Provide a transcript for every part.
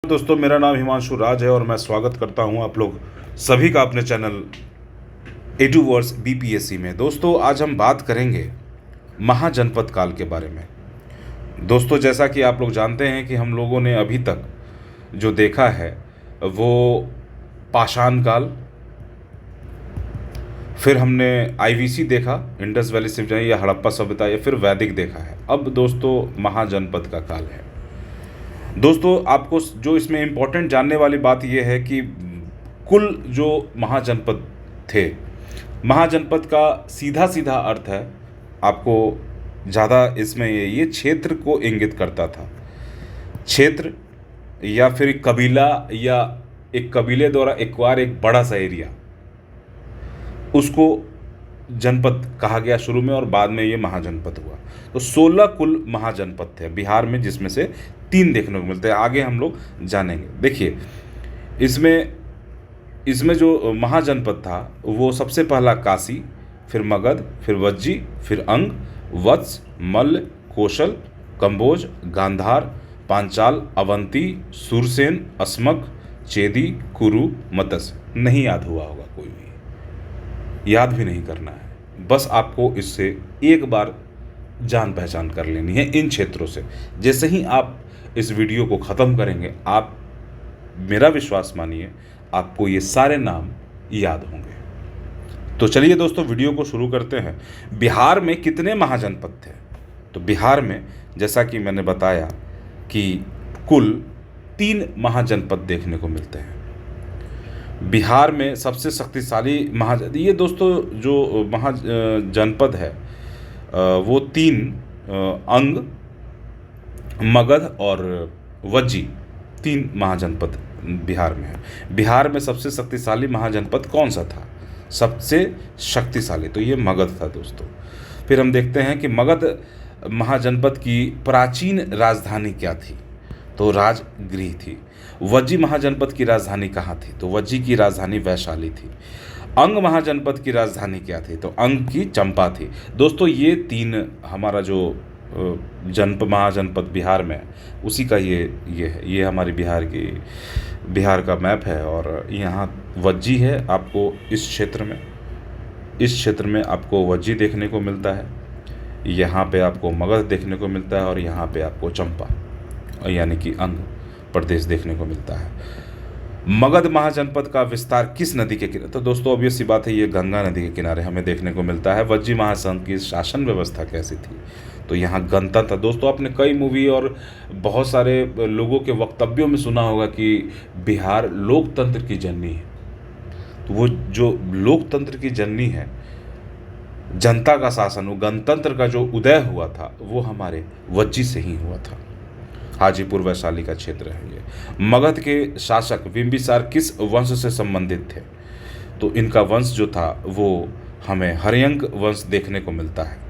दोस्तों, मेरा नाम हिमांशु राज है और मैं स्वागत करता हूं आप लोग सभी का अपने चैनल एडू वर्स बीपीएससी में। दोस्तों, आज हम बात करेंगे महाजनपद काल के बारे में। दोस्तों, जैसा कि आप लोग जानते हैं कि हम लोगों ने अभी तक जो देखा है वो पाषाण काल, फिर हमने आईवीसी देखा, इंडस वैली सिविलाइजेशन या हड़प्पा सभ्यता, या फिर वैदिक देखा है। अब दोस्तों महाजनपद का काल है। दोस्तों, आपको जो इसमें इम्पोर्टेंट जानने वाली बात यह है कि कुल जो महाजनपद थे, महाजनपद का सीधा सीधा अर्थ है, आपको ज़्यादा इसमें ये क्षेत्र को इंगित करता था। क्षेत्र या फिर कबीला, या एक कबीले द्वारा एक्वायर एक बड़ा सा एरिया, उसको जनपद कहा गया शुरू में और बाद में ये महाजनपद हुआ। तो 16 कुल महाजनपद थे बिहार में, जिसमें से 3 देखने को मिलते हैं। आगे हम लोग जानेंगे। देखिए, इसमें जो महाजनपद था वो सबसे पहला काशी, फिर मगध, फिर वज्जी, फिर अंग, वत्स, मल्ल, कोशल, कंबोज, गांधार, पांचाल, अवंती, सुरसेन, अस्मक, चेदी, कुरु, मत्स्य। नहीं याद हुआ होगा, कोई भी याद भी नहीं करना है, बस आपको इससे एक बार जान पहचान कर लेनी है इन क्षेत्रों से। जैसे ही आप इस वीडियो को ख़त्म करेंगे, आप मेरा विश्वास मानिए, आपको ये सारे नाम याद होंगे। तो चलिए दोस्तों, वीडियो को शुरू करते हैं। बिहार में कितने महाजनपद थे? तो बिहार में, जैसा कि मैंने बताया, कि कुल 3 महाजनपद देखने को मिलते हैं। बिहार में सबसे शक्तिशाली ये दोस्तों जो महाजनपद है वो 3 अंग, मगध और वज्जी, 3 महाजनपद बिहार में है। बिहार में सबसे शक्तिशाली महाजनपद कौन सा था? सबसे शक्तिशाली तो ये मगध था दोस्तों। फिर हम देखते हैं कि मगध महाजनपद की प्राचीन राजधानी क्या थी? तो राजगृह थी। वज्जी महाजनपद की राजधानी कहाँ थी? तो वज्जी की राजधानी वैशाली थी। अंग महाजनपद की राजधानी क्या थी? तो अंग की चंपा थी। दोस्तों, ये 3 हमारा जो महाजनपद बिहार में, उसी का ये है। ये हमारी बिहार का मैप है और यहाँ वज्जी है। आपको इस क्षेत्र में आपको वज्जी देखने को मिलता है। यहाँ पे आपको मगध देखने को मिलता है और यहाँ पे आपको चंपा यानी कि अंग प्रदेश देखने को मिलता है। मगध महाजनपद का विस्तार किस नदी के किनारे? तो दोस्तों, ऑब्वियस सी बात है, ये गंगा नदी के किनारे हमें देखने को मिलता है। वज्जी महासंघ की शासन व्यवस्था कैसी थी? तो यहाँ गणतंत्र। दोस्तों, आपने कई मूवी और बहुत सारे लोगों के वक्तव्यों में सुना होगा कि बिहार लोकतंत्र की जननी है। तो वो जो लोकतंत्र की जननी है, जनता का शासन, वो गणतंत्र का जो उदय हुआ था, वो हमारे वज्जी से ही हुआ था। हाजीपुर वैशाली का क्षेत्र है ये। मगध के शासक बिंबिसार किस वंश से संबंधित थे? तो इनका वंश जो था वो हमें हर्यंक वंश देखने को मिलता है।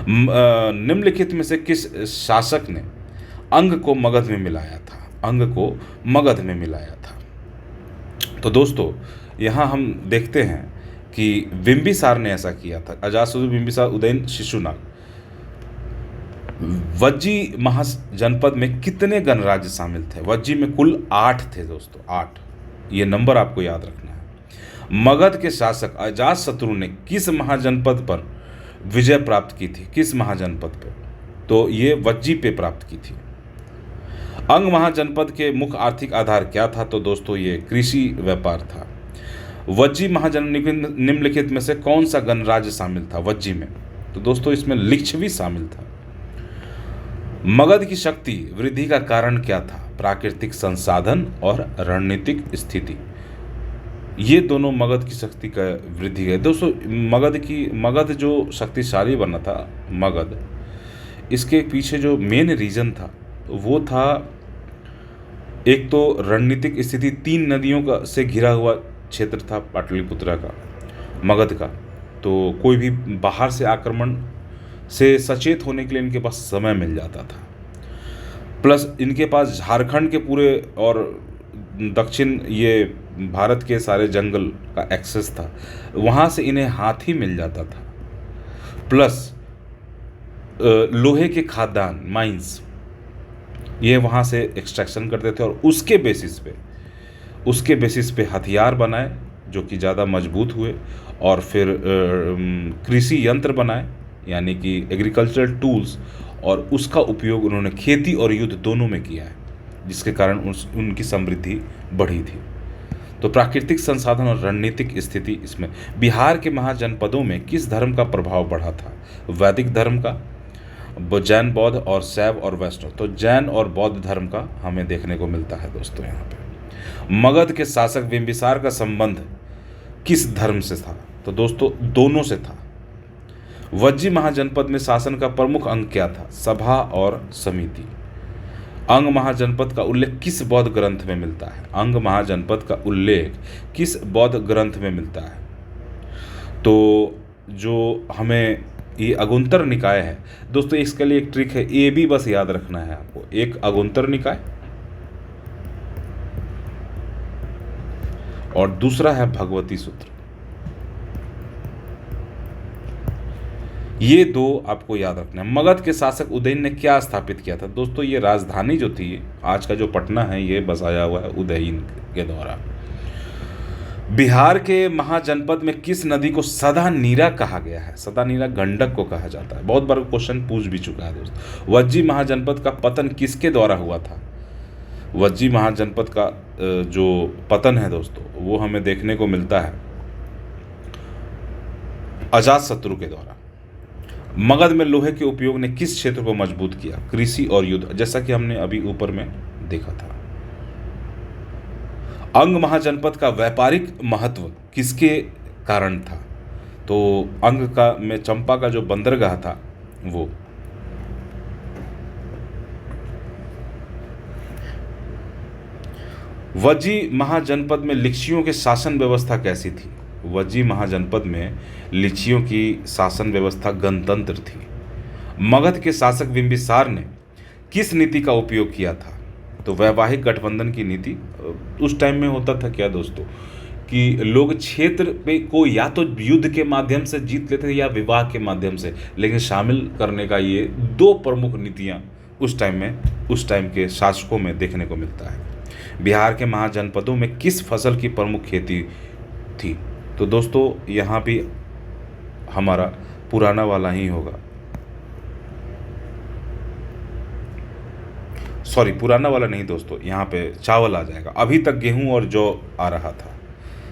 निम्नलिखित में से किस शासक ने अंग को मगध में मिलाया था? अंग को मगध में मिलाया था। तो दोस्तों, यहाँ हम देखते हैं कि बिंबिसार ने ऐसा किया था। अजातशत्रु, बिंबिसार, उदयन, शिशुनाग। वज्जी महाजनपद में कितने गणराज्य शामिल थे? वज्जी में कुल 8 थे दोस्तों, 8। ये नंबर आपको याद रखना है। मगध के शासक अजातशत्रु ने किस महाजनपद पर विजय प्राप्त की थी? किस महाजनपद पर? तो ये वज्जी पे प्राप्त की थी। अंग महाजनपद के मुख्य आर्थिक आधार क्या था? तो दोस्तों, ये कृषि व्यापार था। वज्जी महाजनपद निम्नलिखित में से कौन सा गणराज्य शामिल था वज्जी में? तो दोस्तों, इसमें लिच्छवी शामिल था। मगध की शक्ति वृद्धि का कारण क्या था? प्राकृतिक संसाधन और रणनीतिक स्थिति। ये दोनों मगध की शक्ति का वृद्धि है। दोस्तों, मगध जो शक्तिशाली बना था मगध, इसके पीछे जो मेन रीजन था वो था, एक तो रणनीतिक स्थिति, 3 नदियों का से घिरा हुआ क्षेत्र था पाटलिपुत्रा का, मगध का। तो कोई भी बाहर से आक्रमण से सचेत होने के लिए इनके पास समय मिल जाता था। प्लस इनके पास झारखंड के पूरे और दक्षिण ये भारत के सारे जंगल का एक्सेस था, वहाँ से इन्हें हाथी मिल जाता था। प्लस लोहे के खादान, माइंस, ये वहाँ से एक्सट्रैक्शन करते थे और उसके बेसिस पे हथियार बनाए जो कि ज़्यादा मजबूत हुए, और फिर कृषि यंत्र बनाए यानी कि एग्रीकल्चरल टूल्स, और उसका उपयोग उन्होंने खेती और युद्ध दोनों में किया है, जिसके कारण उनकी समृद्धि बढ़ी थी। तो प्राकृतिक संसाधन और रणनीतिक स्थिति इसमें बिहार के महाजनपदों में किस धर्म का प्रभाव बढ़ा था? वैदिक धर्म का, जैन, बौद्ध और शैव और वैष्णव। तो जैन और बौद्ध धर्म का हमें देखने को मिलता है दोस्तों यहाँ पे। मगध के शासक बिंबिसार का संबंध किस धर्म से था? तो दोस्तों दोनों से था। वज्जी महाजनपद में शासन का प्रमुख अंग क्या था? सभा और समिति। अंग महाजनपद का उल्लेख किस बौद्ध ग्रंथ में मिलता है? अंग महाजनपद का उल्लेख किस बौद्ध ग्रंथ में मिलता है? तो जो हमें ये अगुंतर निकाय है दोस्तों, इसके लिए एक ट्रिक है, ये भी बस याद रखना है आपको। एक अगुंतर निकाय और दूसरा है भगवती सूत्र। ये दो आपको याद रखना है। मगध के शासक उदयन ने क्या स्थापित किया था? दोस्तों ये राजधानी जो थी, आज का जो पटना है, ये बसाया हुआ है उदयन के द्वारा। बिहार के महाजनपद में किस नदी को सदा नीरा कहा गया है? सदा नीरा गंडक को कहा जाता है। बहुत बार क्वेश्चन पूछ भी चुका है दोस्त। वज्जी महाजनपद का पतन किसके द्वारा हुआ था? वज्जी महाजनपद का जो पतन है दोस्तों, वो हमें देखने को मिलता है अजातशत्रु के द्वारा। मगध में लोहे के उपयोग ने किस क्षेत्र को मजबूत किया? कृषि और युद्ध, जैसा कि हमने अभी ऊपर में देखा था। अंग महाजनपद का व्यापारिक महत्व किसके कारण था? तो अंग का में चंपा का जो बंदरगाह था वो। वज्जी महाजनपद में लिच्छियों के शासन व्यवस्था कैसी थी? वज्जी महाजनपद में लिच्छियों की शासन व्यवस्था गणतंत्र थी। मगध के शासक बिंबिसार ने किस नीति का उपयोग किया था? तो वैवाहिक गठबंधन की नीति। उस टाइम में होता था क्या दोस्तों कि लोग क्षेत्र पे को या तो युद्ध के माध्यम से जीत लेते थे या विवाह के माध्यम से, लेकिन शामिल करने का ये दो प्रमुख नीतियाँ उस टाइम के शासकों में देखने को मिलता है। बिहार के महाजनपदों में किस फसल की प्रमुख खेती थी? तो दोस्तों यहाँ भी हमारा पुराना वाला ही होगा, सॉरी पुराना वाला नहीं दोस्तों, यहाँ पे चावल आ जाएगा। अभी तक गेहूं और जौ आ रहा था,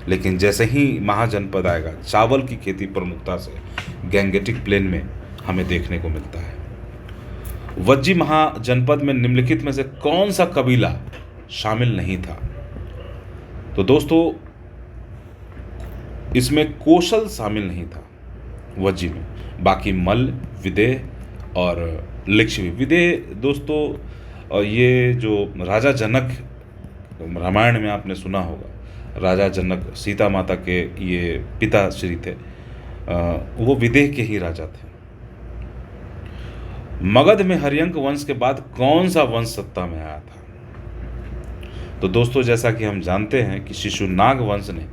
लेकिन जैसे ही महाजनपद आएगा चावल की खेती प्रमुखता से गैंगेटिक प्लेन में हमें देखने को मिलता है। वज्जी महाजनपद में निम्नलिखित में से कौन सा कबीला शामिल नहीं था? तो दोस्तों इसमें कौशल शामिल नहीं था वज्जी में, बाकी मल्ल, विदेह और लिच्छवी। विदेह दोस्तों ये जो राजा जनक, रामायण में आपने सुना होगा, राजा जनक सीता माता के ये पिताश्री थे, वो विदेह के ही राजा थे। मगध में हर्यंक वंश के बाद कौन सा वंश सत्ता में आया था? तो दोस्तों जैसा कि हम जानते हैं कि शिशुनाग वंश ने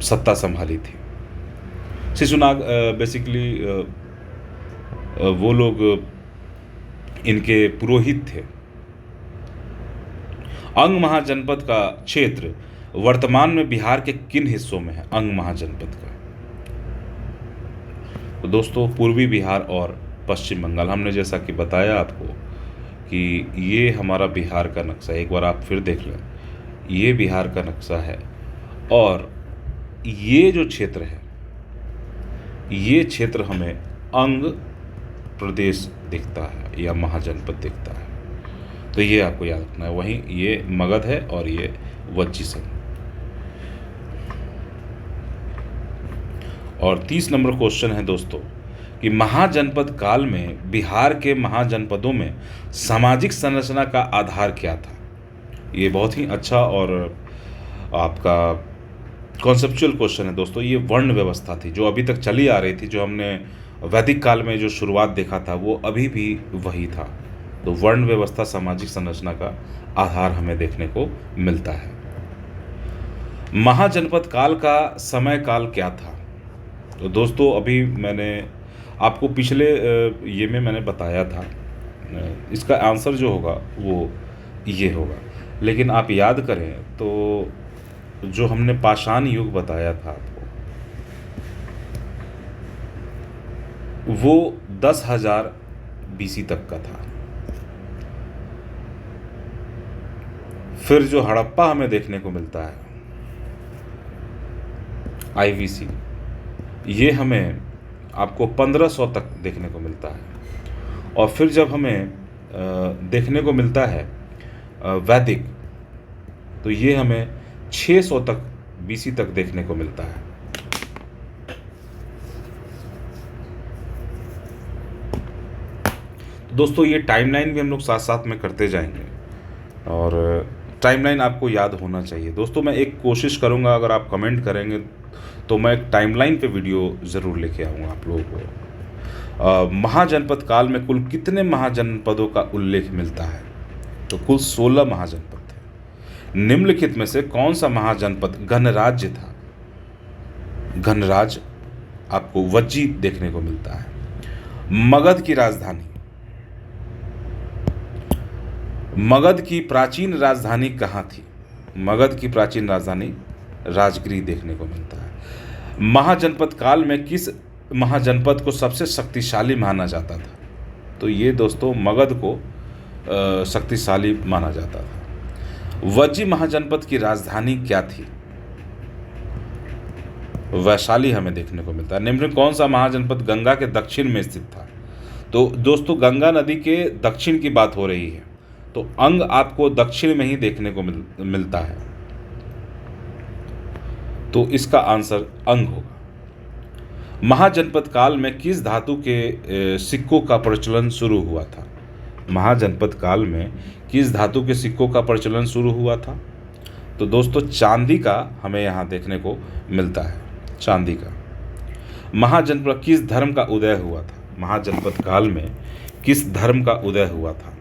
सत्ता संभाली थी। शिशुनाग बेसिकली वो लोग इनके पुरोहित थे। अंग महाजनपद का क्षेत्र वर्तमान में बिहार के किन हिस्सों में है? अंग महाजनपद का तो दोस्तों पूर्वी बिहार और पश्चिम बंगाल। हमने जैसा कि बताया आपको कि ये हमारा बिहार का नक्शा है, एक बार आप फिर देख लें, ये बिहार का नक्शा है और ये जो क्षेत्र है, ये क्षेत्र हमें अंग प्रदेश दिखता है या महाजनपद दिखता है। तो ये आपको याद रखना है। वहीं ये मगध है और ये वज्जी संघ। और 30 नंबर क्वेश्चन है दोस्तों कि महाजनपद काल में बिहार के महाजनपदों में सामाजिक संरचना का आधार क्या था? ये बहुत ही अच्छा और आपका कॉन्सेप्चुअल क्वेश्चन है दोस्तों। ये वर्ण व्यवस्था थी जो अभी तक चली आ रही थी, जो हमने वैदिक काल में जो शुरुआत देखा था वो अभी भी वही था। तो वर्ण व्यवस्था सामाजिक संरचना का आधार हमें देखने को मिलता है। महाजनपद काल का समय काल क्या था? तो दोस्तों अभी मैंने आपको पिछले ये में मैंने बताया था इसका आंसर जो होगा वो ये होगा। लेकिन आप याद करें तो जो हमने पाषाण युग बताया था आपको, वो 10,000 BC तक का था। फिर जो हड़प्पा हमें देखने को मिलता है, IVC, ये हमें आपको 1500 तक देखने को मिलता है। और फिर जब हमें देखने को मिलता है वैदिक, तो ये हमें 600 तक BC तक देखने को मिलता है। तो दोस्तों ये टाइमलाइन भी हम लोग साथ साथ में करते जाएंगे, और टाइमलाइन आपको याद होना चाहिए। दोस्तों मैं एक कोशिश करूंगा, अगर आप कमेंट करेंगे तो मैं एक टाइमलाइन पे वीडियो ज़रूर लेके आऊँगा आप लोगों को। महाजनपद काल में कुल कितने महाजनपदों का उल्लेख मिलता है? तो कुल 16 महाजनपद थे। निम्नलिखित में से कौन सा महाजनपद गणराज्य था? गणराज्य आपको वज्जी देखने को मिलता है। मगध की राजधानी, मगध की प्राचीन राजधानी कहाँ थी? मगध की प्राचीन राजधानी राजगृह देखने को मिलता है। महाजनपद काल में किस महाजनपद को सबसे शक्तिशाली माना जाता था? तो ये दोस्तों मगध को शक्तिशाली माना जाता था। वज्जी महाजनपद की राजधानी क्या थी? वैशाली हमें देखने को मिलता है। निम्न कौन सा महाजनपद गंगा के दक्षिण में स्थित था? तो दोस्तों गंगा नदी के दक्षिण की बात हो रही है, तो अंग आपको दक्षिण में ही देखने को मिलता है, तो इसका आंसर अंग होगा। महाजनपद काल में किस धातु के सिक्कों का प्रचलन शुरू हुआ था? महाजनपद काल में किस धातु के सिक्कों का प्रचलन शुरू हुआ था? तो दोस्तों चांदी का हमें यहाँ देखने को मिलता है, चांदी का। महाजनपद किस धर्म का उदय हुआ था? महाजनपद काल में किस धर्म का उदय हुआ था?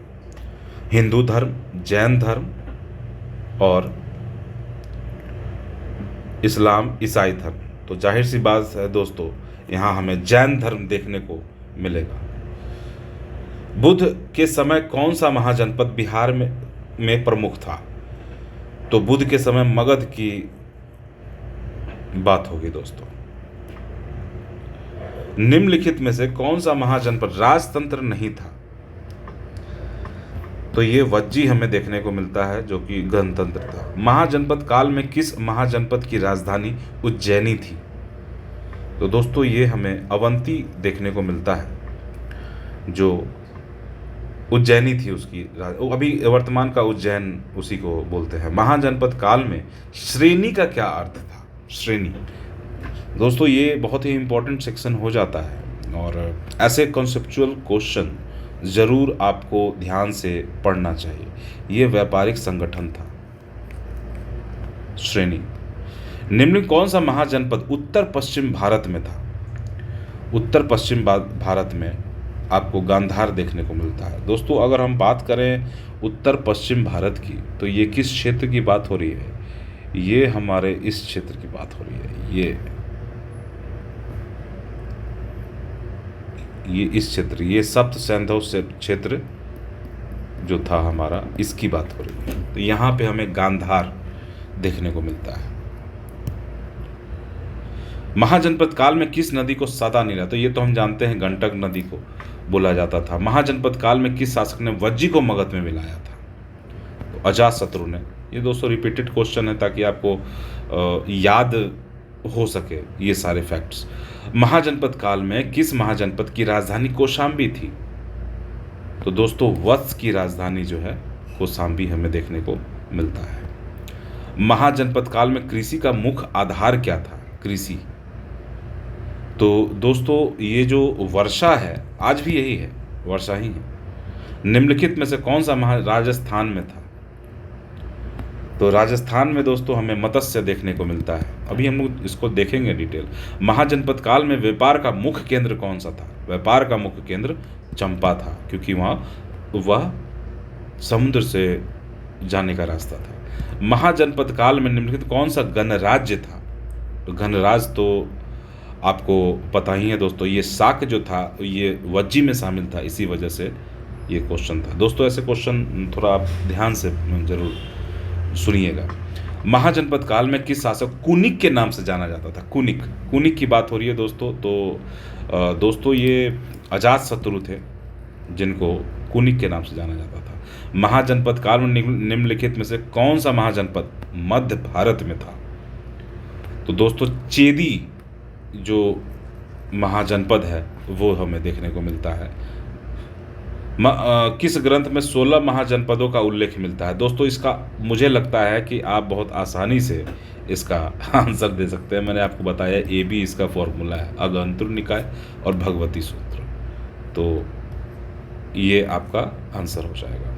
हिंदू धर्म, जैन धर्म और इस्लाम, ईसाई धर्म। तो जाहिर सी बात है दोस्तों, यहाँ हमें जैन धर्म देखने को मिलेगा। बुद्ध के समय कौन सा महाजनपद बिहार में प्रमुख था? तो बुद्ध के समय मगध की बात होगी दोस्तों। निम्नलिखित में से कौन सा महाजनपद राजतंत्र नहीं था? तो ये वज्जी हमें देखने को मिलता है, जो कि गणतंत्र था। महाजनपद काल में किस महाजनपद की राजधानी उज्जैनी थी? तो दोस्तों ये हमें अवंती देखने को मिलता है, जो उज्जैनी थी उसकी अभी वर्तमान का उज्जैन उसी को बोलते हैं। महाजनपद काल में श्रेणी का क्या अर्थ था? श्रेणी दोस्तों ये बहुत ही इंपॉर्टेंट सेक्शन हो जाता है, और ऐसे कॉन्सेप्चुअल क्वेश्चन ज़रूर आपको ध्यान से पढ़ना चाहिए। ये व्यापारिक संगठन था। श्रेणी। निम्न कौन सा महाजनपद उत्तर पश्चिम भारत में था? उत्तर पश्चिम भारत में आपको गांधार देखने को मिलता है। दोस्तों अगर हम बात करें उत्तर पश्चिम भारत की, तो ये किस क्षेत्र की बात हो रही है? ये हमारे इस क्षेत्र की बात हो रही है। ये इस क्षेत्र, ये सप्त सैंधव क्षेत्र जो था हमारा, इसकी बात हो रही है। तो यहाँ पे हमें गांधार देखने को मिलता है। महाजनपद काल में किस नदी को सदा नीला? तो ये तो हम जानते हैं, गंडक नदी को बोला जाता था। महाजनपद काल में किस शासक ने वज्जी को मगध में मिलाया था? तो अजातशत्रु ने। ये दोस्तों रिपीटेड क्वेश्चन है, ताकि आपको याद हो सके ये सारे फैक्ट्स। महाजनपद काल में किस महाजनपद की राजधानी कौशाम्बी थी? तो दोस्तों वत्स की राजधानी जो है कौशाम्बी हमें देखने को मिलता है। महाजनपद काल में कृषि का मुख्य आधार क्या था? कृषि। तो दोस्तों ये जो वर्षा है, आज भी यही है, वर्षा ही है। निम्नलिखित में से कौन सा राजस्थान में था? तो राजस्थान में दोस्तों हमें मत्स्य देखने को मिलता है। अभी हम लोग इसको देखेंगे डिटेल। महाजनपद काल में व्यापार का मुख्य केंद्र कौन सा था? व्यापार का मुख्य केंद्र चंपा था, क्योंकि वह समुद्र से जाने का रास्ता था। महाजनपद काल में निम्नलिखित कौन सा गणराज्य था? तो गणराज्य तो आपको पता ही है दोस्तों, ये शाक जो था ये वज्जी में शामिल था, इसी वजह से ये क्वेश्चन था दोस्तों। ऐसे क्वेश्चन थोड़ा आप ध्यान से जरूर सुनिएगा। महाजनपद काल में किस शासक कुनिक के नाम से जाना जाता था? कुनिक, कुनिक की बात हो रही है दोस्तों। तो दोस्तों ये अजात शत्रु थे जिनको कुनिक के नाम से जाना जाता था। महाजनपद काल में निम्नलिखित में से कौन सा महाजनपद मध्य भारत में था? तो दोस्तों चेदी जो महाजनपद है वो हमें देखने को मिलता है। किस ग्रंथ में 16 महाजनपदों का उल्लेख मिलता है? दोस्तों इसका मुझे लगता है कि आप बहुत आसानी से इसका आंसर दे सकते हैं। मैंने आपको बताया AB इसका फॉर्मूला है, अगंतुर निकाय और भगवती सूत्र। तो ये आपका आंसर हो जाएगा।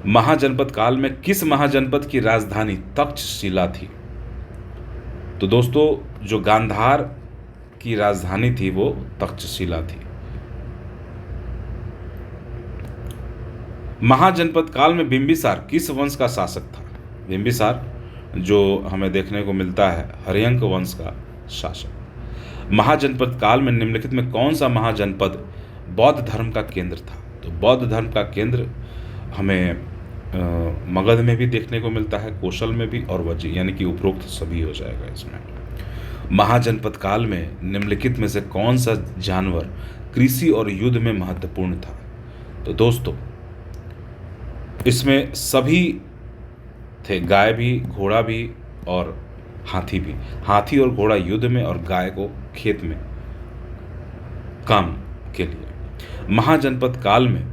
महाजनपद काल में किस महाजनपद की राजधानी तक्षशिला थी? तो दोस्तों जो गांधार की राजधानी थी वो तक्षशिला थी। महाजनपद काल में बिंबिसार किस वंश का शासक था? बिंबिसार जो हमें देखने को मिलता है हर्यंक वंश का शासक। महाजनपद काल में निम्नलिखित में कौन सा महाजनपद बौद्ध धर्म का केंद्र था? तो बौद्ध धर्म का केंद्र हमें मगध में भी देखने को मिलता है, कौशल में भी और वज्जी, यानी कि उपरोक्त सभी हो जाएगा इसमें। महाजनपद काल में निम्नलिखित में से कौन सा जानवर कृषि और युद्ध में महत्वपूर्ण था? तो दोस्तों इसमें सभी थे, गाय भी, घोड़ा भी और हाथी भी। हाथी और घोड़ा युद्ध में और गाय को खेत में काम के लिए। महाजनपद काल में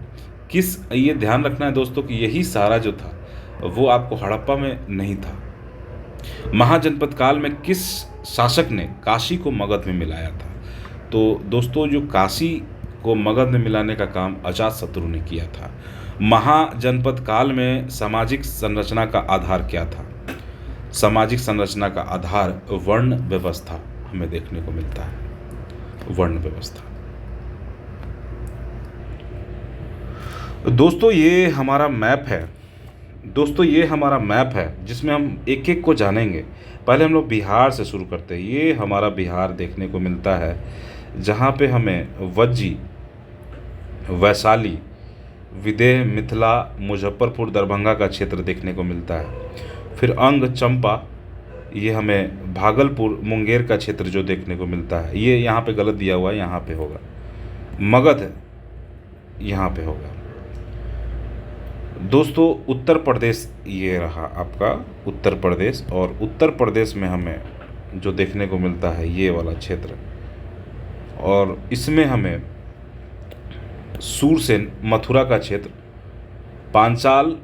ये ध्यान रखना है दोस्तों कि यही सारा जो था वो आपको हड़प्पा में नहीं था। महाजनपद काल में किस शासक ने काशी को मगध में मिलाया था? तो दोस्तों जो काशी को मगध में मिलाने का काम अजातशत्रु ने किया था। महाजनपद काल में सामाजिक संरचना का आधार क्या था? सामाजिक संरचना का आधार वर्ण व्यवस्था हमें देखने को मिलता है, वर्ण व्यवस्था। दोस्तों ये हमारा मैप है, दोस्तों ये हमारा मैप है जिसमें हम एक एक को जानेंगे। पहले हम लोग बिहार से शुरू करते हैं। ये हमारा बिहार देखने को मिलता है जहाँ पे हमें वज्जी, वैशाली, विदेह, मिथिला, मुजफ्फरपुर, दरभंगा का क्षेत्र देखने को मिलता है। फिर अंग, चंपा, ये हमें भागलपुर, मुंगेर का क्षेत्र जो देखने को मिलता है। ये यहाँ पे गलत दिया हुआ है, यहाँ पे होगा। मगध यहाँ पे होगा। दोस्तों उत्तर प्रदेश ये रहा आपका उत्तर प्रदेश, और उत्तर प्रदेश में हमें जो देखने को मिलता है ये वाला क्षेत्र, और इसमें हमें सूरसेन, मथुरा का क्षेत्र, पांचाल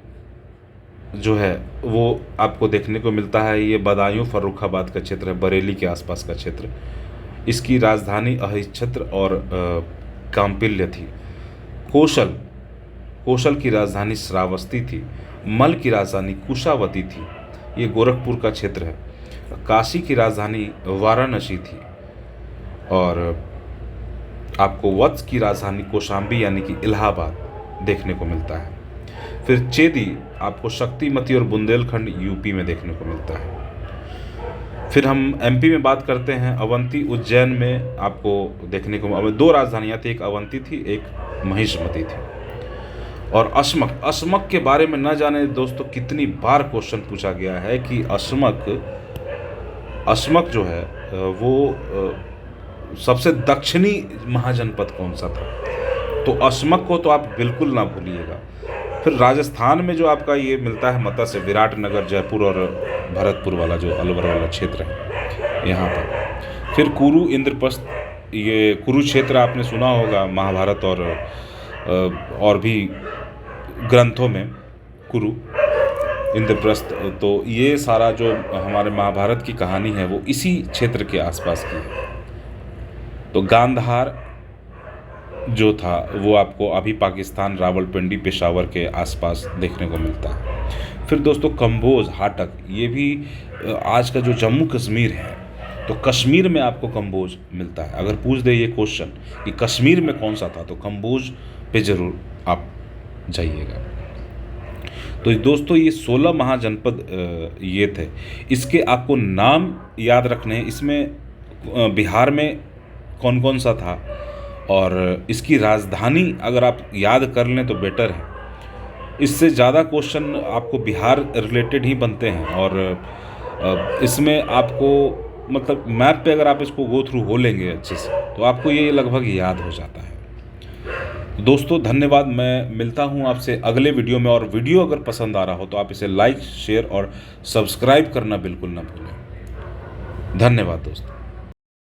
जो है वो आपको देखने को मिलता है। ये बदायूं, फर्रुखाबाद का क्षेत्र है, बरेली के आसपास का क्षेत्र। इसकी राजधानी अहिच्छत्र और काम्पिल्य थी। कौशल की राजधानी श्रावस्ती थी। मल की राजधानी कुशावती थी, ये गोरखपुर का क्षेत्र है। काशी की राजधानी वाराणसी थी, और आपको वत्स की राजधानी कौशाम्बी यानी कि इलाहाबाद देखने को मिलता है। फिर चेदी आपको शक्तिमती और बुंदेलखंड यूपी में देखने को मिलता है। फिर हम MP में बात करते हैं। अवंती, उज्जैन में आपको देखने को दो राजधानियाँ थी, एक अवंती थी, एक महिष्मती थी। और अश्मक के बारे में न जाने दोस्तों कितनी बार क्वेश्चन पूछा गया है कि अश्मक जो है वो सबसे दक्षिणी महाजनपद कौन सा था? तो अश्मक को तो आप बिल्कुल ना भूलिएगा। फिर राजस्थान में जो आपका ये मिलता है मत्स्य, विराटनगर, जयपुर और भरतपुर वाला जो अलवर वाला क्षेत्र है यहाँ पर। फिर कुरु, इंद्रप्रस्थ, ये कुरुक्षेत्र आपने सुना होगा महाभारत और भी ग्रंथों में, कुरु, इंद्रप्रस्थ। तो ये सारा जो हमारे महाभारत की कहानी है वो इसी क्षेत्र के आसपास की है। तो गांधार जो था वो आपको अभी पाकिस्तान, रावलपिंडी, पेशावर के आसपास देखने को मिलता है। फिर दोस्तों कंबोज, हाटक, ये भी आज का जो जम्मू कश्मीर है, तो कश्मीर में आपको कंबोज मिलता है। अगर पूछ दे ये क्वेश्चन कि कश्मीर में कौन सा था, तो कंबोज पे ज़रूर आप जाइएगा। तो दोस्तों ये 16 महाजनपद ये थे। इसके आपको नाम याद रखने हैं। इसमें बिहार में कौन कौन सा था, और इसकी राजधानी अगर आप याद कर लें तो बेटर है। इससे ज़्यादा क्वेश्चन आपको बिहार रिलेटेड ही बनते हैं और इसमें आपको मतलब मैप पे अगर आप इसको गो थ्रू हो लेंगे अच्छे से तो आपको ये लगभग याद हो जाता है। दोस्तों धन्यवाद, मैं मिलता हूँ आपसे अगले वीडियो में, और वीडियो अगर पसंद आ रहा हो तो आप इसे लाइक, शेयर और सब्सक्राइब करना बिल्कुल ना भूलें। धन्यवाद दोस्तों।